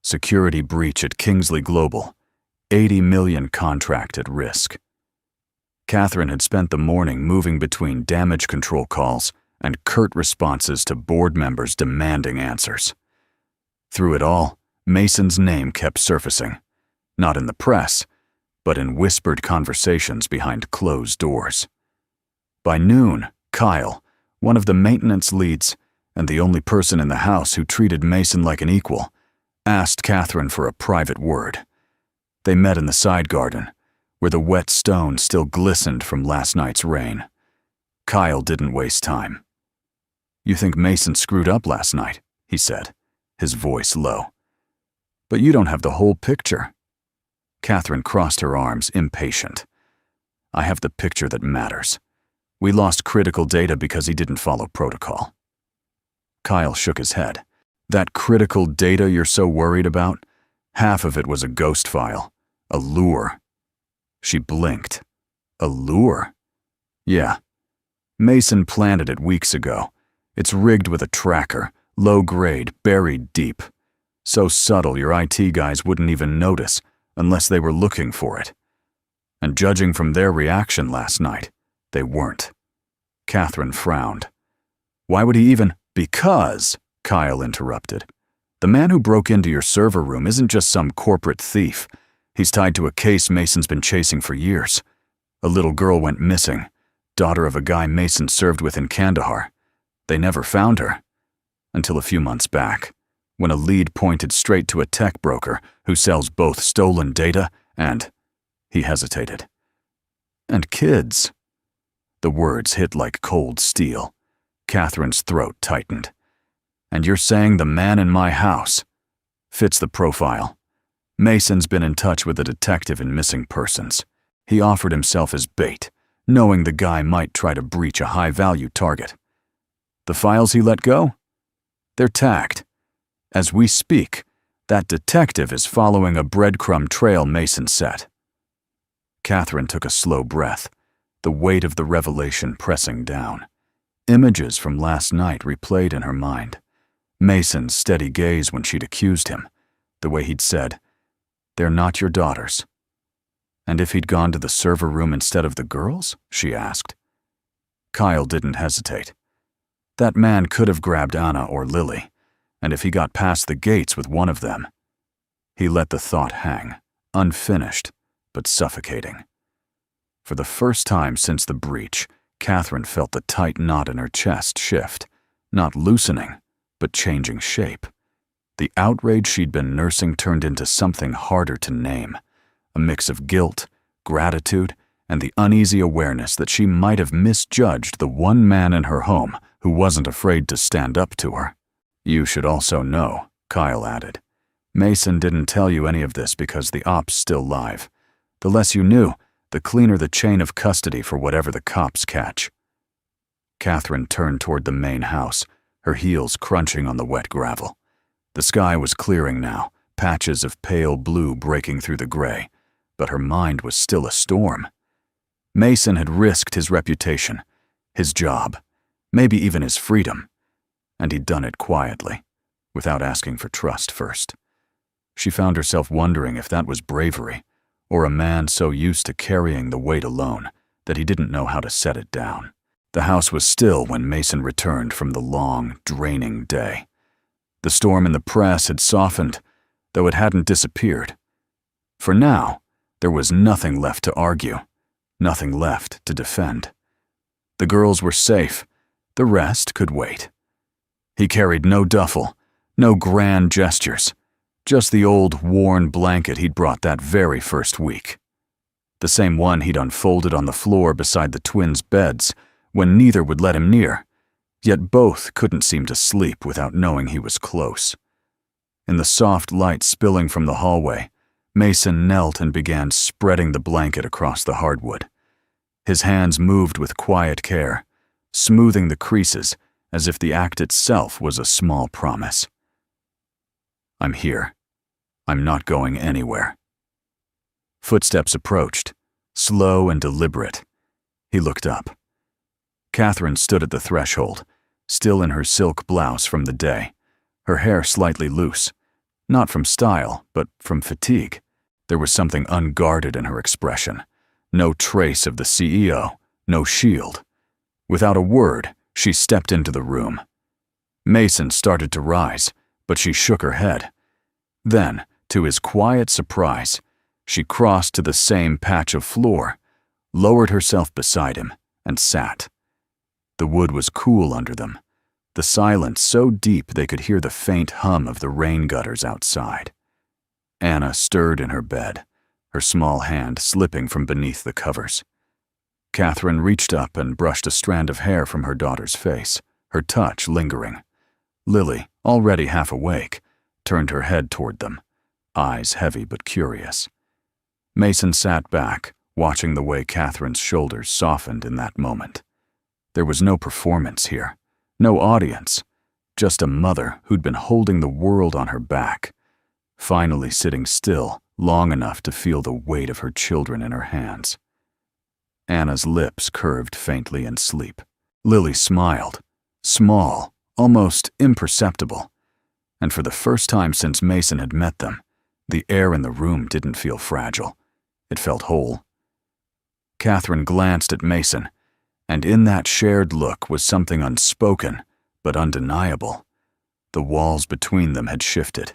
Security breach at Kingsley Global, $80 million contract at risk. Catherine had spent the morning moving between damage control calls and curt responses to board members demanding answers. Through it all, Mason's name kept surfacing, not in the press, but in whispered conversations behind closed doors. By noon, Kyle, one of the maintenance leads and the only person in the house who treated Mason like an equal, asked Catherine for a private word. They met in the side garden, where the wet stone still glistened from last night's rain. Kyle didn't waste time. "You think Mason screwed up last night," he said, his voice low. "But you don't have the whole picture." Catherine crossed her arms, impatient. "I have the picture that matters. We lost critical data because he didn't follow protocol." Kyle shook his head. "That critical data you're so worried about? Half of it was a ghost file. A lure." She blinked. "A lure?" "Yeah. Mason planted it weeks ago. It's rigged with a tracker, low grade, buried deep. So subtle your IT guys wouldn't even notice unless they were looking for it. And judging from their reaction last night, they weren't." Catherine frowned. "Why would he even—" "Because," Kyle interrupted, "the man who broke into your server room isn't just some corporate thief. He's tied to a case Mason's been chasing for years. A little girl went missing, daughter of a guy Mason served with in Kandahar. They never found her. Until a few months back, when a lead pointed straight to a tech broker who sells both stolen data and—" he hesitated. "And kids." The words hit like cold steel. Catherine's throat tightened. "And you're saying the man in my house fits the profile? Mason's been in touch with a detective in missing persons. He offered himself as bait, knowing the guy might try to breach a high-value target. The files he let go? They're tagged. As we speak, that detective is following a breadcrumb trail Mason set." Catherine took a slow breath, the weight of the revelation pressing down. Images from last night replayed in her mind. Mason's steady gaze when she'd accused him, the way he'd said, "They're not your daughters." And if he'd gone to the server room instead of the girls? She asked. Kyle didn't hesitate. That man could have grabbed Anna or Lily, and if he got past the gates with one of them. He let the thought hang, unfinished, but suffocating. For the first time since the breach, Catherine felt the tight knot in her chest shift, not loosening, but changing shape. The outrage she'd been nursing turned into something harder to name, a mix of guilt, gratitude, and the uneasy awareness that she might have misjudged the one man in her home who wasn't afraid to stand up to her. "You should also know," Kyle added. "Mason didn't tell you any of this because the op's still live. The less you knew, the cleaner the chain of custody for whatever the cops catch." Catherine turned toward the main house, her heels crunching on the wet gravel. The sky was clearing now, patches of pale blue breaking through the gray, but her mind was still a storm. Mason had risked his reputation, his job, maybe even his freedom, and he'd done it quietly, without asking for trust first. She found herself wondering if that was bravery, or a man so used to carrying the weight alone that he didn't know how to set it down. The house was still when Mason returned from the long, draining day. The storm in the press had softened, though it hadn't disappeared. For now, there was nothing left to argue, nothing left to defend. The girls were safe, the rest could wait. He carried no duffel, no grand gestures, just the old, worn blanket he'd brought that very first week. The same one he'd unfolded on the floor beside the twins' beds when neither would let him near, yet both couldn't seem to sleep without knowing he was close. In the soft light spilling from the hallway, Mason knelt and began spreading the blanket across the hardwood. His hands moved with quiet care, smoothing the creases as if the act itself was a small promise. "I'm here. I'm not going anywhere." Footsteps approached, slow and deliberate. He looked up. Catherine stood at the threshold, still in her silk blouse from the day, her hair slightly loose, not from style, but from fatigue. There was something unguarded in her expression, no trace of the CEO, no shield. Without a word, she stepped into the room. Mason started to rise, but she shook her head. Then, to his quiet surprise, she crossed to the same patch of floor, lowered herself beside him, and sat. The wood was cool under them, the silence so deep they could hear the faint hum of the rain gutters outside. Anna stirred in her bed, her small hand slipping from beneath the covers. Catherine reached up and brushed a strand of hair from her daughter's face, her touch lingering. Lily, already half awake, turned her head toward them, eyes heavy but curious. Mason sat back, watching the way Catherine's shoulders softened in that moment. There was no performance here, no audience, just a mother who'd been holding the world on her back, finally sitting still long enough to feel the weight of her children in her hands. Anna's lips curved faintly in sleep. Lily smiled, small, almost imperceptible, and for the first time since Mason had met them, the air in the room didn't feel fragile. It felt whole. Catherine glanced at Mason, and in that shared look was something unspoken, but undeniable. The walls between them had shifted,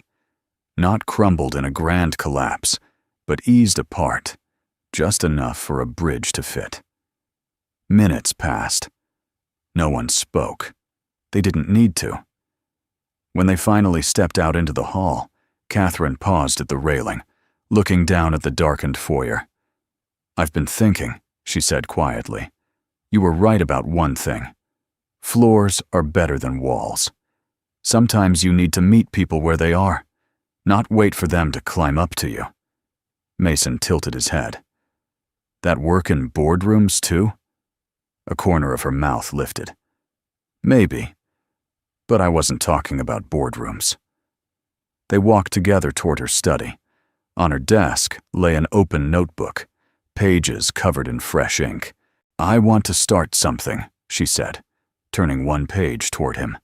not crumbled in a grand collapse, but eased apart, just enough for a bridge to fit. Minutes passed. No one spoke. They didn't need to. When they finally stepped out into the hall, Catherine paused at the railing, looking down at the darkened foyer. "I've been thinking," she said quietly. "You were right about one thing. Floors are better than walls. Sometimes you need to meet people where they are, not wait for them to climb up to you." Mason tilted his head. "That work in boardrooms, too?" A corner of her mouth lifted. "Maybe, but I wasn't talking about boardrooms." They walked together toward her study. On her desk lay an open notebook, pages covered in fresh ink. "I want to start something," she said. turning one page toward him.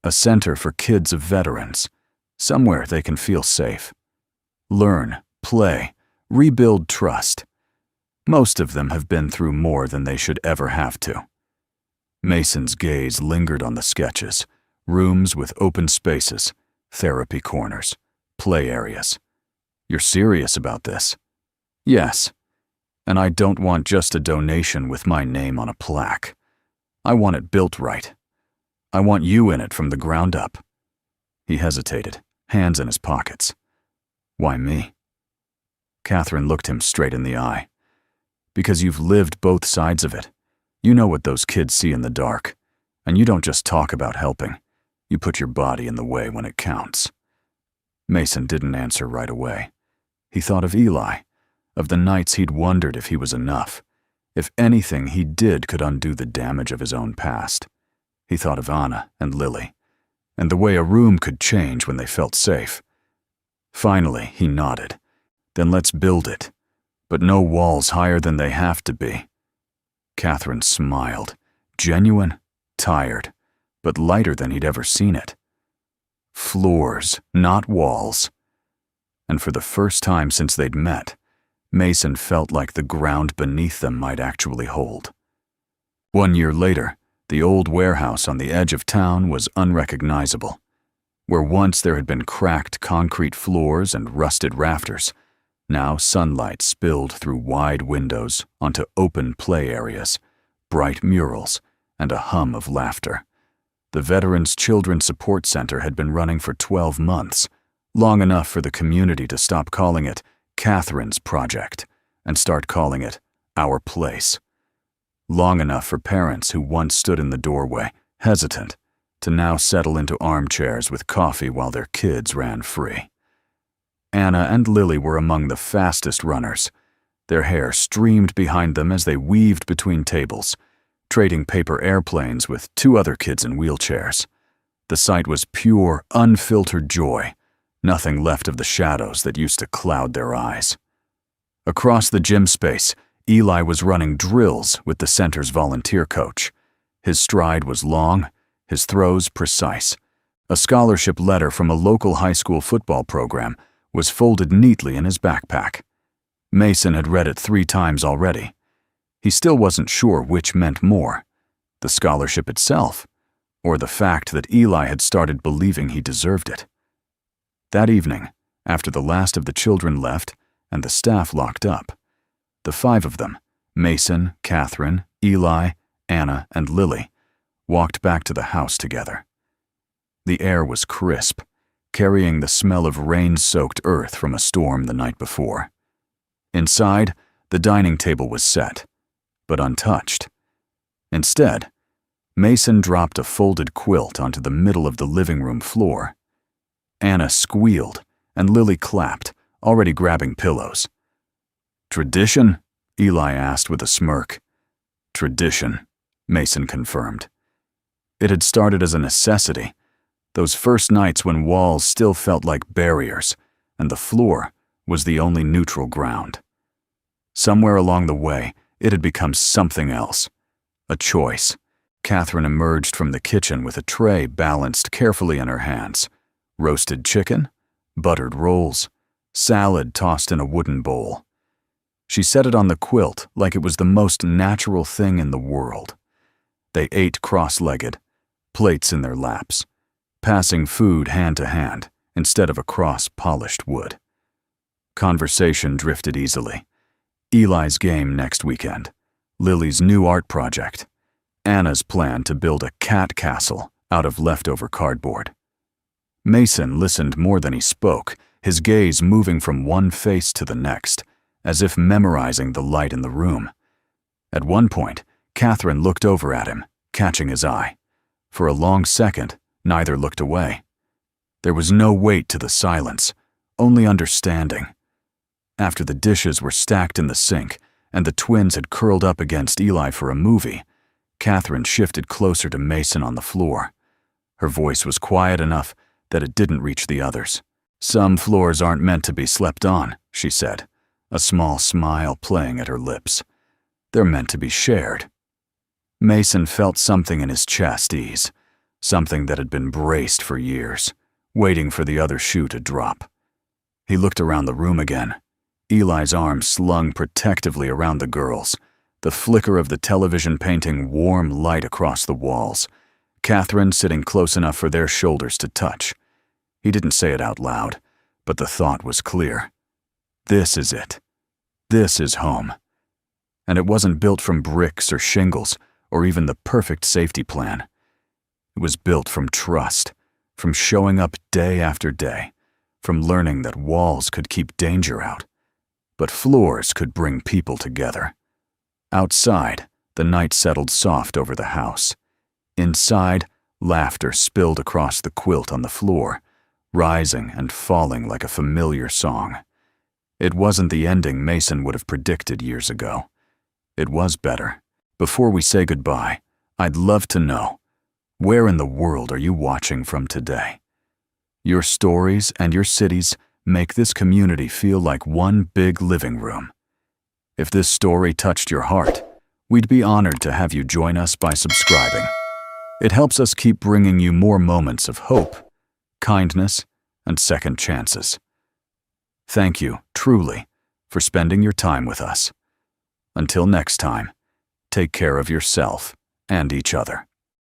A center for kids of veterans, somewhere they can feel safe. Learn, play, rebuild trust. Most of them have been through more than they should ever have to. Mason's gaze lingered on the sketches, rooms with open spaces, therapy corners, play areas. You're serious about this? Yes. And I don't want just a donation with my name on a plaque. I want it built right. I want you in it from the ground up. He hesitated, hands in his pockets. Why me? Catherine looked him straight in the eye. Because you've lived both sides of it. You know what those kids see in the dark. And you don't just talk about helping. You put your body in the way when it counts. Mason didn't answer right away. He thought of Eli, of the nights he'd wondered if he was enough, if anything he did could undo the damage of his own past. He thought of Anna and Lily, and the way a room could change when they felt safe. Finally, he nodded. Then let's build it. But no walls higher than they have to be. Catherine smiled, genuine, tired, but lighter than he'd ever seen it. Floors, not walls. And for the first time since they'd met, Mason felt like the ground beneath them might actually hold. 1 year later, the old warehouse on the edge of town was unrecognizable. Where once there had been cracked concrete floors and rusted rafters, now sunlight spilled through wide windows onto open play areas, bright murals, and a hum of laughter. The Veterans Children's Support Center had been running for 12 months, long enough for the community to stop calling it Catherine's Project and start calling it Our Place. Long enough for parents who once stood in the doorway, hesitant, to now settle into armchairs with coffee while their kids ran free. Anna and Lily were among the fastest runners. Their hair streamed behind them as they weaved between tables, trading paper airplanes with 2 other kids in wheelchairs. The sight was pure, unfiltered joy, nothing left of the shadows that used to cloud their eyes. Across the gym space, Eli was running drills with the center's volunteer coach. His stride was long, his throws precise. A scholarship letter from a local high school football program was folded neatly in his backpack. Mason had read it 3 times already. He still wasn't sure which meant more, the scholarship itself, or the fact that Eli had started believing he deserved it. That evening, after the last of the children left and the staff locked up, the 5 of them, Mason, Catherine, Eli, Anna, and Lily, walked back to the house together. The air was crisp, carrying the smell of rain-soaked earth from a storm the night before. Inside, the dining table was set, but untouched. Instead, Mason dropped a folded quilt onto the middle of the living room floor. Anna squealed, and Lily clapped, already grabbing pillows. "Tradition?" Eli asked with a smirk. "Tradition," Mason confirmed. It had started as a necessity, those first nights when walls still felt like barriers, and the floor was the only neutral ground. Somewhere along the way, it had become something else. A choice. Catherine emerged from the kitchen with a tray balanced carefully in her hands. Roasted chicken, buttered rolls, salad tossed in a wooden bowl. She set it on the quilt like it was the most natural thing in the world. They ate cross-legged, plates in their laps, passing food hand to hand instead of across polished wood. Conversation drifted easily. Eli's game next weekend, Lily's new art project, Anna's plan to build a cat castle out of leftover cardboard. Mason listened more than he spoke, his gaze moving from one face to the next, as if memorizing the light in the room. At one point, Catherine looked over at him, catching his eye. For a long second, neither looked away. There was no weight to the silence, only understanding. After the dishes were stacked in the sink and the twins had curled up against Eli for a movie, Catherine shifted closer to Mason on the floor. Her voice was quiet enough that it didn't reach the others. "Some floors aren't meant to be slept on," she said, a small smile playing at her lips. "They're meant to be shared." Mason felt something in his chest ease, something that had been braced for years, waiting for the other shoe to drop. He looked around the room again, Eli's arms slung protectively around the girls, the flicker of the television painting warm light across the walls, Catherine sitting close enough for their shoulders to touch. He didn't say it out loud, but the thought was clear. This is it. This is home. And it wasn't built from bricks or shingles or even the perfect safety plan. It was built from trust, from showing up day after day, from learning that walls could keep danger out, but floors could bring people together. Outside, the night settled soft over the house. Inside, laughter spilled across the quilt on the floor, rising and falling like a familiar song. It wasn't the ending Mason would have predicted years ago. It was better. Before we say goodbye, I'd love to know, where in the world are you watching from today? Your stories and your cities make this community feel like one big living room. If this story touched your heart, we'd be honored to have you join us by subscribing. It helps us keep bringing you more moments of hope, kindness, and second chances. Thank you, truly, for spending your time with us. Until next time, take care of yourself and each other.